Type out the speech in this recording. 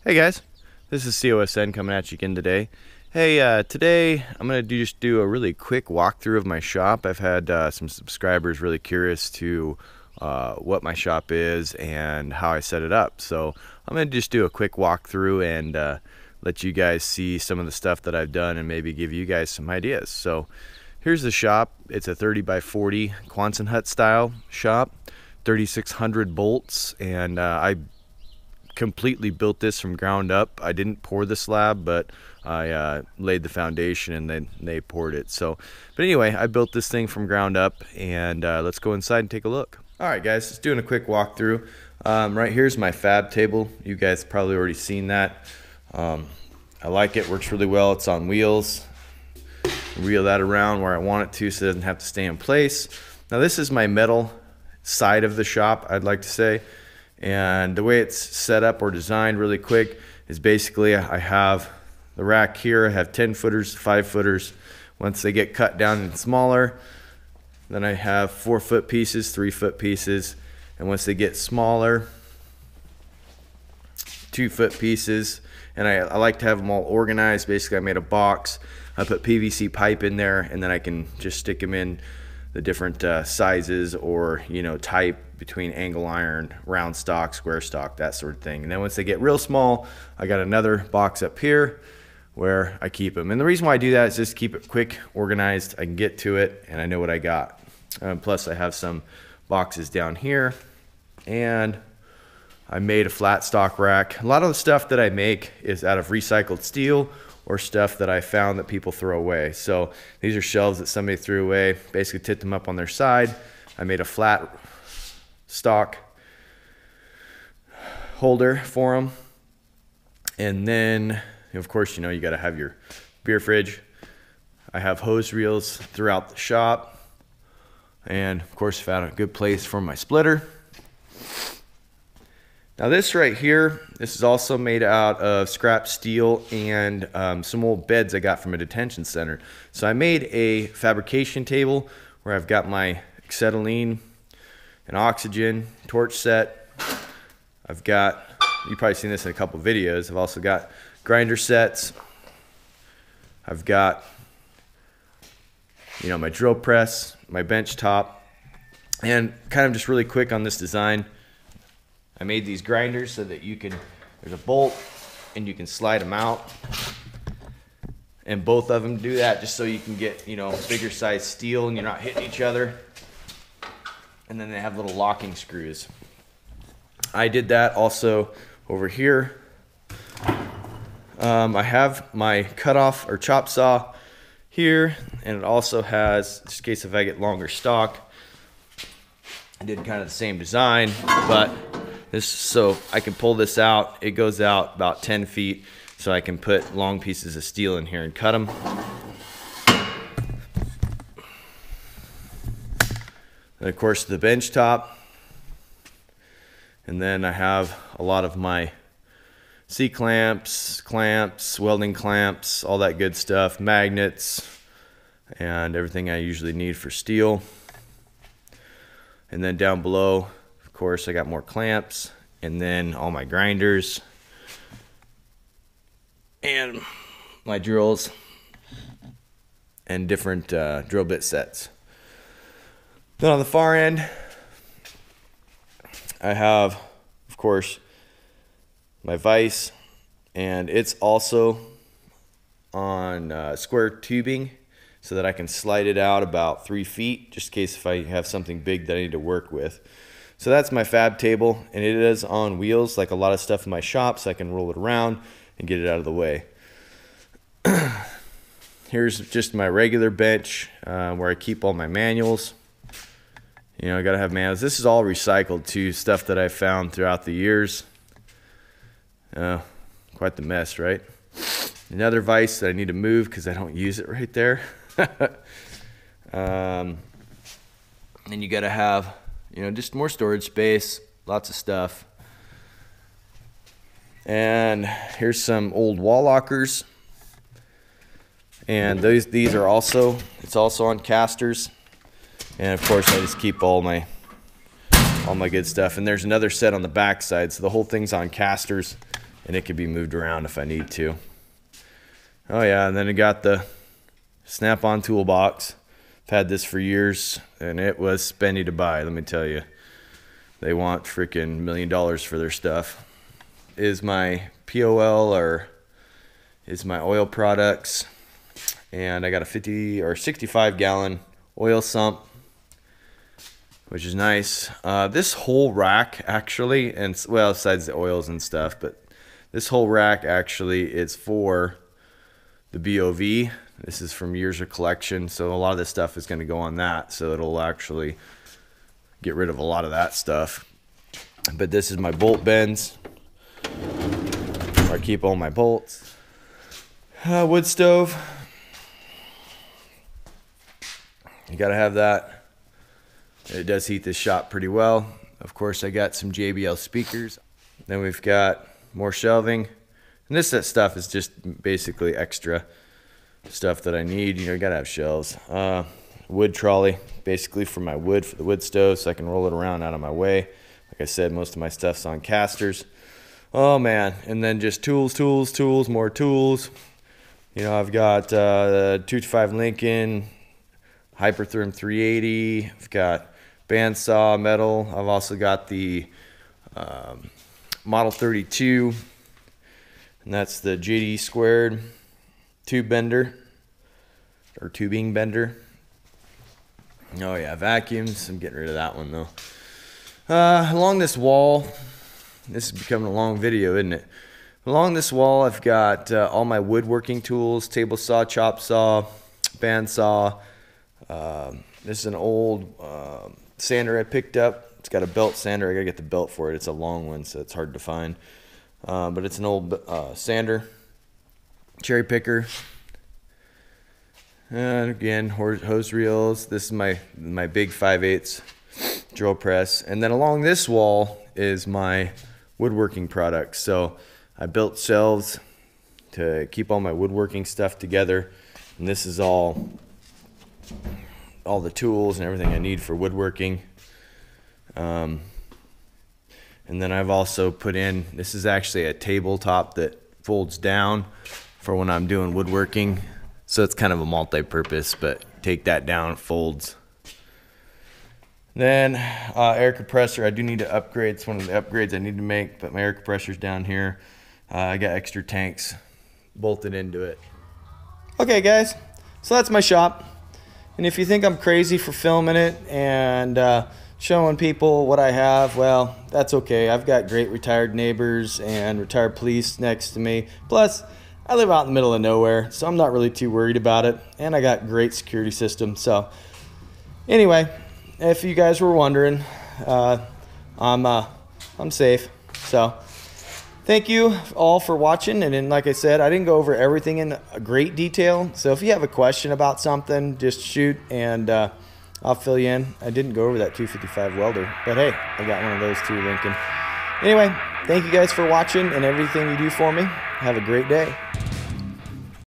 Hey guys, this is COSN coming at you again today. Hey, today I'm going to just do a really quick walkthrough of my shop. I've had some subscribers really curious to what my shop is and how I set it up. So I'm going to just do a quick walkthrough and let you guys see some of the stuff that I've done and maybe give you guys some ideas. So here's the shop. It's a 30 by 40 Quonset hut style shop, 3,600 bolts, and I completely built this from ground up. I didn't pour the slab, but I laid the foundation and then they poured it. So, but anyway, I built this thing from ground up, and let's go inside and take a look. All right, guys, just doing a quick walkthrough. Right here's my fab table. You guys probably already seen that. I like it, works really well. It's on wheels. Wheel that around where I want it to so it doesn't have to stay in place. Now this is my metal side of the shop, I'd like to say. And the way it's set up or designed really quick is basically I have the rack here. I have 10 footers, 5 footers. Once they get cut down and smaller, then I have 4 foot pieces, 3 foot pieces. And once they get smaller, 2 foot pieces. And I like to have them all organized. Basically I made a box. I put PVC pipe in there, and then I can just stick them in the different sizes or, you know, type between angle iron, round stock, square stock, that sort of thing. And then once they get real small, I got another box up here where I keep them. And the reason why I do that is just keep it quick, organized. I can get to it and I know what I got. Plus I have some boxes down here, and I made a flat stock rack. A lot of the stuff that I make is out of recycled steel or stuff that I found that people throw away. So these are shelves that somebody threw away, basically tipped them up on their side. I made a flat stock holder for them. And then, of course, you know, you gotta have your beer fridge. I have hose reels throughout the shop. And of course, found a good place for my splitter. Now this right here, this is also made out of scrap steel and some old beds I got from a detention center. So I made a fabrication table where I've got my acetylene and oxygen torch set. I've got, you've probably seen this in a couple videos, I've also got grinder sets. I've got, you know, my drill press, my bench top, and kind of just really quick on this design, I made these grinders so that you can, there's a bolt and you can slide them out. And both of them do that just so you can get, you know, bigger size steel and you're not hitting each other. And then they have little locking screws. I did that also over here. I have my cutoff or chop saw here, and it also has, just in case if I get longer stock, I did kind of the same design, but this, so I can pull this out. It goes out about 10 feet, so I can put long pieces of steel in here and cut them. And of course the bench top. And then I have a lot of my C-clamps, clamps, welding clamps, all that good stuff, magnets, and everything I usually need for steel. And then down below, of course, I got more clamps, and then all my grinders and my drills and different drill bit sets. Then on the far end, I have, of course, my vise, and it's also on square tubing so that I can slide it out about 3 feet, just in case if I have something big that I need to work with. So that's my fab table, and it is on wheels like a lot of stuff in my shop, so I can roll it around and get it out of the way. Here's just my regular bench where I keep all my manuals. You know, I gotta have manuals. This is all recycled too, stuff that I found throughout the years. Quite the mess, right? Another vise that I need to move because I don't use it right there. And you gotta have, you know, just more storage space, lots of stuff. And here's some old wall lockers. And these are also, it's also on casters. And of course I just keep all my good stuff. And there's another set on the back side, so the whole thing's on casters. and it could be moved around if I need to. Oh yeah, and then I got the Snap-on toolbox. I've had this for years, and it was spendy to buy, let me tell you. They want freaking $1 million for their stuff. Is my POL, or is my oil products, and I got a 50 or 65 gallon oil sump, which is nice. This whole rack actually, and well, besides the oils and stuff, but this whole rack actually is for the BOV. This is from years of collection, so a lot of this stuff is going to go on that, so it'll actually get rid of a lot of that stuff. But this is my bolt bends, where I keep all my bolts. Wood stove, you gotta have that. It does heat this shop pretty well. Of course, I got some JBL speakers. Then we've got more shelving, and this stuff is just basically extra stuff that I need. You know, you gotta have shelves. Wood trolley, basically for my wood, for the wood stove, so I can roll it around out of my way. Like I said, most of my stuff's on casters. Oh man, and then just tools, more tools. You know, I've got the 225 Lincoln, Hypertherm 380. I've got bandsaw metal. I've also got the Model 32, and that's the JD squared tube bender, or tubing bender. Oh yeah, vacuums. I'm getting rid of that one though. Along this wall, this is becoming a long video, isn't it? Along this wall, I've got all my woodworking tools: table saw, chop saw, bandsaw. This is an old sander I picked up. It's got a belt sander. I gotta get the belt for it. It's a long one, so it's hard to find. But it's an old sander. Cherry picker. And again, hose reels. This is my big 5/8 drill press. And then along this wall is my woodworking products. So I built shelves to keep all my woodworking stuff together. And this is all the tools and everything I need for woodworking. And then I've also put in, this is actually a tabletop that folds down for when I'm doing woodworking. So it's kind of a multi-purpose, but take that down, it folds. Then air compressor, I do need to upgrade. It's one of the upgrades I need to make, but my air compressor's down here. I got extra tanks bolted into it. Okay guys, so that's my shop. And if you think I'm crazy for filming it and showing people what I have, well, that's okay. I've got great retired neighbors and retired police next to me. Plus, I live out in the middle of nowhere, so I'm not really too worried about it. And I got great security system. So anyway, if you guys were wondering, I'm safe. So thank you all for watching. And then, like I said, I didn't go over everything in great detail. So if you have a question about something, just shoot and I'll fill you in. I didn't go over that 255 welder, but hey, I got one of those too, Lincoln. Anyway, thank you guys for watching and everything you do for me. Have a great day.